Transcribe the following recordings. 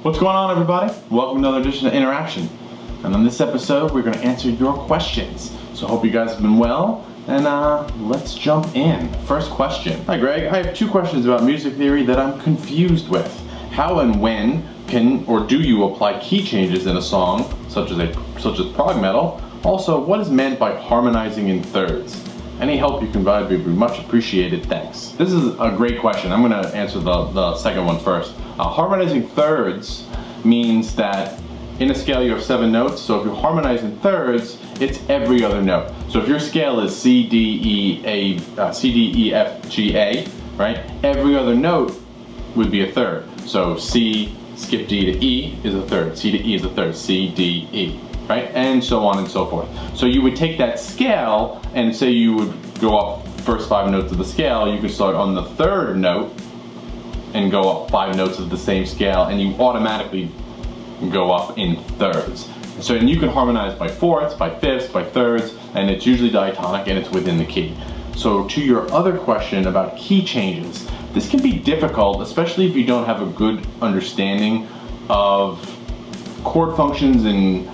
What's going on, everybody? Welcome to another edition of interAXEtion. And on this episode, we're going to answer your questions. So I hope you guys have been well, and let's jump in. First question. Hi Greg, I have two questions about music theory that I'm confused with. How and when can or do you apply key changes in a song, such as prog metal? Also, what is meant by harmonizing in thirds? Any help you can provide would be much appreciated, thanks. This is a great question. I'm going to answer the second one first. Harmonizing thirds means that in a scale you have 7 notes, so if you harmonize in thirds, it's every other note. So if your scale is C, D, E, F, G, A, right? Every other note would be a third. So C, skip D to E is a third, C to E is a third, C, D, E, right? And so on and so forth. So you would take that scale and say you would go up first 5 notes of the scale, you could start on the third note and go up 5 notes of the same scale, and you automatically go up in thirds. So and you can harmonize by fourths, by fifths, by thirds, and it's usually diatonic and it's within the key. So to your other question about key changes, this can be difficult, especially if you don't have a good understanding of chord functions and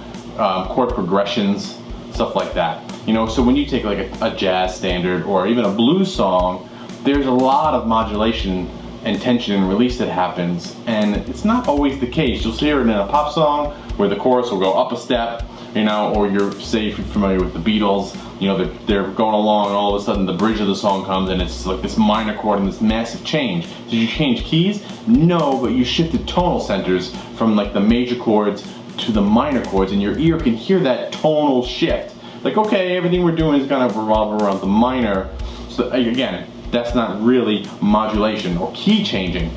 chord progressions, stuff like that. You know, so when you take like a jazz standard or even a blues song, there's a lot of modulation and tension and release that happens, and it's not always the case. You'll hear it in a pop song where the chorus will go up a step, you know, or say if you're familiar with the Beatles, you know, they're going along and all of a sudden the bridge of the song comes and it's like this minor chord and this massive change. Did you change keys? No, but you shifted tonal centers from like the major chords to the minor chords, and your ear can hear that tonal shift. Like, okay, everything we're doing is gonna revolve around the minor. So again, that's not really modulation or key changing.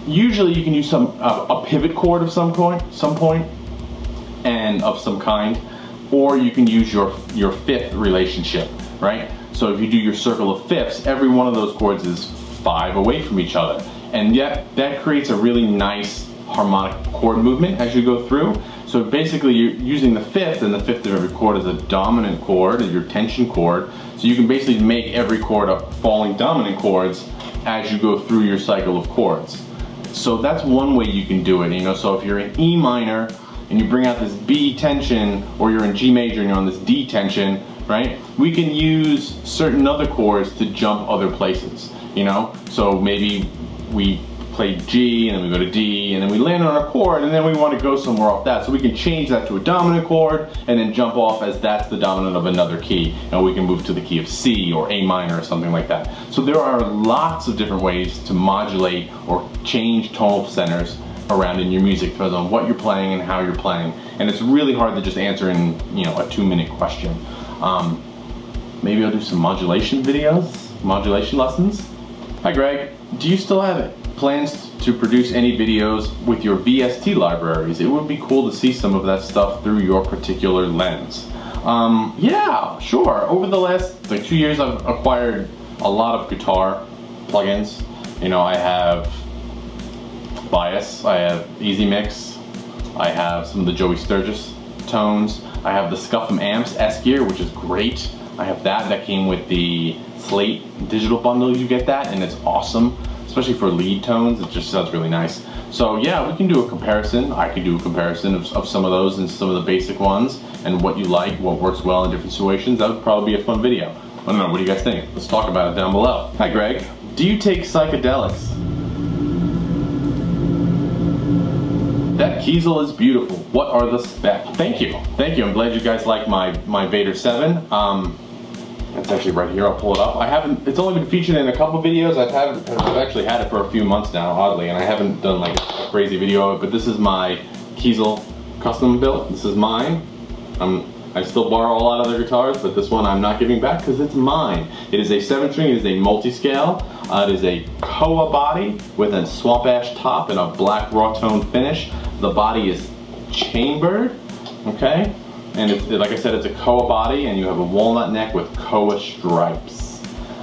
Usually you can use a pivot chord of some point, and of some kind, or you can use your fifth relationship, right? So if you do your circle of fifths, every one of those chords is 5 away from each other, and yet that creates a really nice harmonic chord movement as you go through. So basically you're using the fifth, and the fifth of every chord is a dominant chord, your tension chord. So you can basically make every chord up falling dominant chords as you go through your cycle of chords. So that's one way you can do it, you know. So if you're in E minor and you bring out this B tension, or you're in G major and you're on this D tension, right? We can use certain other chords to jump other places, you know. So maybe we play G and then we go to D and then we land on a chord and then we want to go somewhere off that. So we can change that to a dominant chord and then jump off as that's the dominant of another key. And we can move to the key of C or A minor or something like that. So there are lots of different ways to modulate or change tonal centers around in your music, depending on what you're playing and how you're playing. And it's really hard to just answer in, you know, a 2-minute question. Maybe I'll do some modulation videos, modulation lessons. Hi Greg, do you still have plans to produce any videos with your VST libraries? It would be cool to see some of that stuff through your particular lens. Yeah, sure. Over the last like 2 years, I've acquired a lot of guitar plugins. You know, I have Bias, I have Easy Mix, I have some of the Joey Sturgis tones, I have the Scuffum Amps S-Gear, which is great. I have that came with the Slate digital bundle. You get that, and it's awesome. Especially for lead tones, it just sounds really nice. So yeah, we can do a comparison. I could do a comparison of some of those and some of the basic ones, and what you like, what works well in different situations. That would probably be a fun video. I don't know, what do you guys think? Let's talk about it down below. Hi Greg, do you take psychedelics? That Kiesel is beautiful. What are the specs? Thank you. I'm glad you guys like my Vader 7. It's actually right here, I'll pull it up. It's only been featured in a couple videos. I've actually had it for a few months now, oddly, and I haven't done like a crazy video of it, but this is my Kiesel custom built. This is mine. I still borrow a lot of other guitars, but this one I'm not giving back because it's mine. It is a 7-string, it is a multi-scale. It is a koa body with a swamp ash top and a black raw tone finish. The body is chambered, okay? And it's, like I said, it's a koa body, and you have a walnut neck with koa stripes.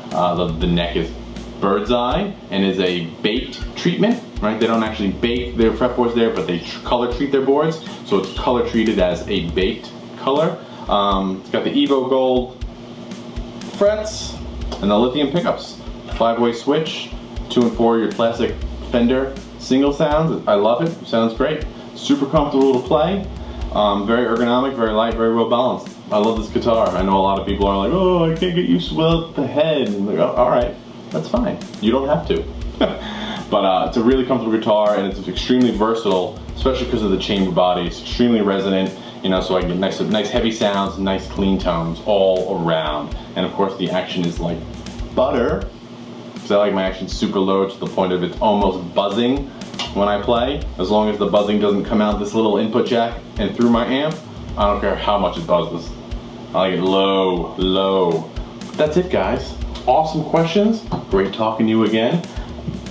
The neck is bird's eye and is a baked treatment, right? They don't actually bake their fretboards there, but they color treat their boards. So it's color treated as a baked color. It's got the Evo Gold frets and the lithium pickups. 5-way switch, 2 and 4 your classic Fender Single sounds, I love it. Sounds great. Super comfortable to play. Very ergonomic, very light, very well balanced. I love this guitar. I know a lot of people are like, oh, I can't get used to the head. And like, oh, all right, that's fine. You don't have to. But it's a really comfortable guitar, and it's extremely versatile, especially because of the chamber body. It's extremely resonant, you know, so I get nice heavy sounds, nice clean tones all around. And of course the action is like butter, because I like my action super low to the point of it's almost buzzing when I play. As long as the buzzing doesn't come out this little input jack and through my amp, I don't care how much it buzzes. I like it low, low. That's it, guys. Awesome questions. Great talking to you again.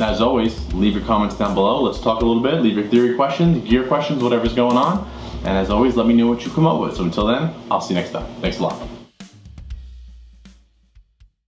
As always, leave your comments down below. Let's talk a little bit. Leave your theory questions, gear questions, whatever's going on. And as always, let me know what you come up with. So until then, I'll see you next time. Thanks a lot.